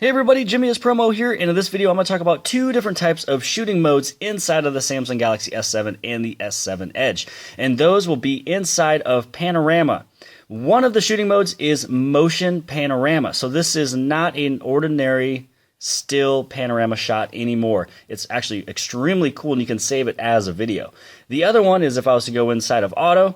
Hey everybody, Jimmy is Promo here, and in this video I'm going to talk about two different types of shooting modes inside of the Samsung Galaxy S7 and the S7 Edge, and those will be inside of Panorama. One of the shooting modes is Motion Panorama, so this is not an ordinary still panorama shot anymore. It's actually extremely cool and you can save it as a video. The other one is if I was to go inside of Auto,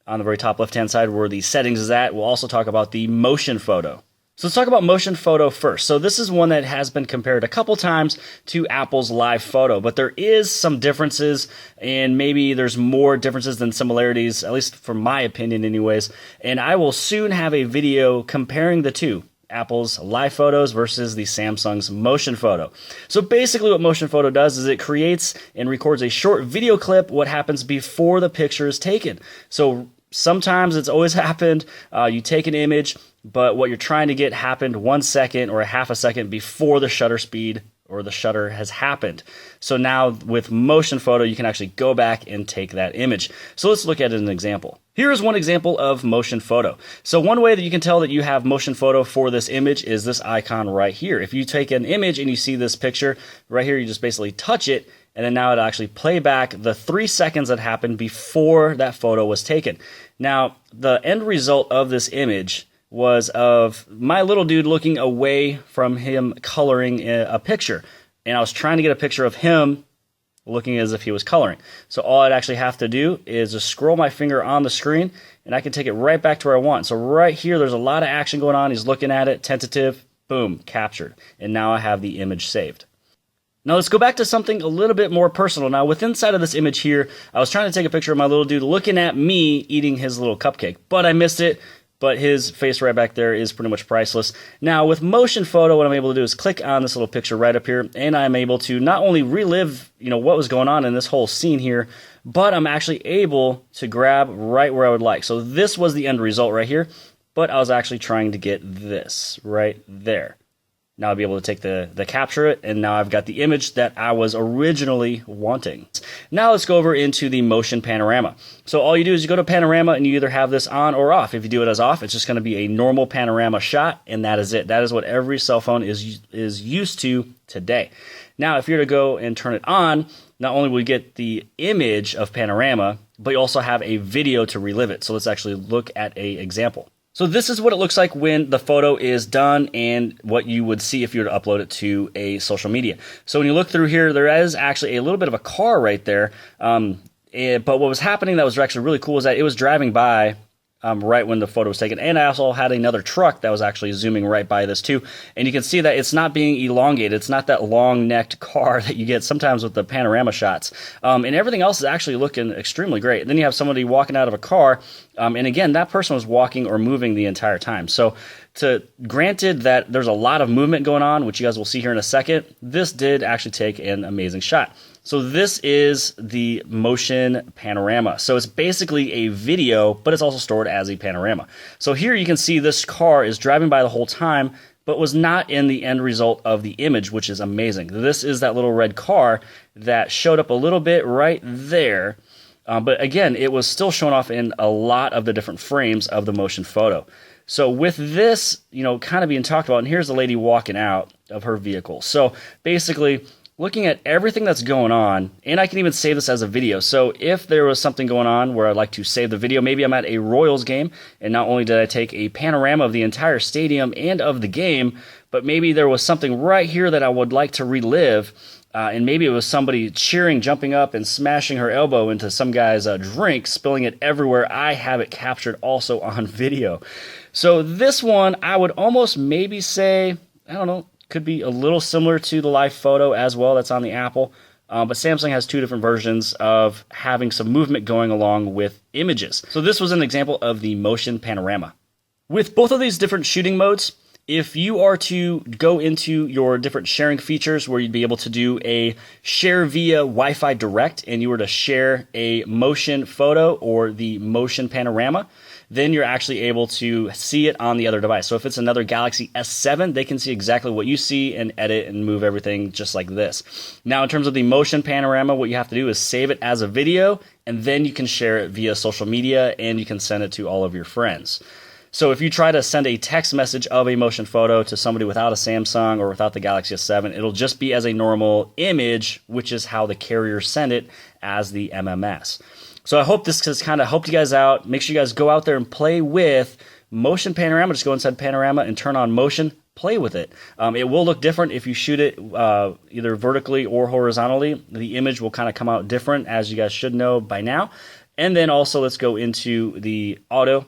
on the very top left hand side where the settings is at, we'll also talk about the Motion Photo. So let's talk about Motion Photo first. So this is one that has been compared a couple times to Apple's Live Photo, but there is some differences, and maybe there's more differences than similarities, at least from my opinion anyways, and I will soon have a video comparing the two, Apple's Live Photos versus the Samsung's Motion Photo. So basically what Motion Photo does is it creates and records a short video clip what happens before the picture is taken. So sometimes it's always happened, you take an image, but what you're trying to get happened 1 second or a half a second before the shutter speed or the shutter has happened. So now with Motion Photo, you can actually go back and take that image. So let's look at an example. Here is one example of Motion Photo. So one way that you can tell that you have Motion Photo for this image is this icon right here. If you take an image and you see this picture right here, you just basically touch it, and then now it'll actually play back the 3 seconds that happened before that photo was taken. Now, the end result of this image was of my little dude looking away from him coloring a picture. And I was trying to get a picture of him looking as if he was coloring. So all I'd actually have to do is just scroll my finger on the screen and I can take it right back to where I want. So right here, there's a lot of action going on. He's looking at it, tentative, boom, captured. And now I have the image saved. Now let's go back to something a little bit more personal. Now with inside of this image here, I was trying to take a picture of my little dude looking at me eating his little cupcake, but I missed it. But his face right back there is pretty much priceless. Now with Motion Photo, what I'm able to do is click on this little picture right up here, and I'm able to not only relive, what was going on in this whole scene here, but I'm actually able to grab right where I would like. So this was the end result right here, but I was actually trying to get this right there. Now I'll be able to take the capture it, and now I've got the image that I was originally wanting. Now let's go over into the Motion Panorama. So all you do is you go to Panorama and you either have this on or off. If you do it as off, it's just going to be a normal panorama shot, and that is it. That is what every cell phone is used to today. Now if you're to go and turn it on, not only will you get the image of Panorama, but you also have a video to relive it. So let's actually look at an example. So this is what it looks like when the photo is done and what you would see if you were to upload it to a social media. So when you look through here, there is actually a little bit of a car right there. But what was happening that was actually really cool is that it was driving by right when the photo was taken. And I also had another truck that was actually zooming right by this too. And you can see that it's not being elongated. It's not that long-necked car that you get sometimes with the panorama shots. And everything else is actually looking extremely great. And then you have somebody walking out of a car. And again, that person was walking or moving the entire time. So granted that there's a lot of movement going on, which you guys will see here in a second, this did actually take an amazing shot. So this is the Motion Panorama. So it's basically a video, but it's also stored as a panorama. So here you can see this car is driving by the whole time, but was not in the end result of the image, which is amazing. This is that little red car that showed up a little bit right there. But again, it was still shown off in a lot of the different frames of the Motion Photo. So with this, kind of being talked about, and here's the lady walking out of her vehicle. So basically, looking at everything that's going on, and I can even save this as a video. So if there was something going on where I'd like to save the video, maybe I'm at a Royals game, and not only did I take a panorama of the entire stadium and of the game, but maybe there was something right here that I would like to relive, and maybe it was somebody cheering, jumping up, and smashing her elbow into some guy's drink, spilling it everywhere. I have it captured also on video. So this one, I would almost maybe say, I don't know, could be a little similar to the Live Photo as well. That's on the Apple. But Samsung has two different versions of having some movement going along with images. So this was an example of the Motion Panorama. With both of these different shooting modes, if you are to go into your different sharing features where you'd be able to do a share via Wi-Fi Direct and you were to share a Motion Photo or the Motion Panorama, then you're actually able to see it on the other device. So if it's another Galaxy S7, they can see exactly what you see and edit and move everything just like this. Now, in terms of the Motion Panorama, what you have to do is save it as a video, and then you can share it via social media, and you can send it to all of your friends. So if you try to send a text message of a motion photo to somebody without a Samsung or without the Galaxy S7, it'll just be as a normal image, which is how the carriers send it as the MMS. So I hope this has kind of helped you guys out. Make sure you guys go out there and play with Motion Panorama. Just go inside Panorama and turn on Motion. Play with it. It will look different if you shoot it either vertically or horizontally. The image will kind of come out different, as you guys should know by now. And then also let's go into the auto.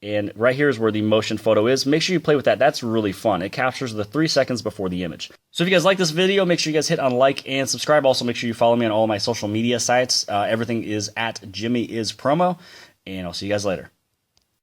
And right here is where the motion photo is. Make sure you play with that. That's really fun. It captures the 3 seconds before the image. So if you guys like this video, make sure you guys hit on like and subscribe. Also, make sure you follow me on all my social media sites. Everything is at Jimmy Is Promo. And I'll see you guys later.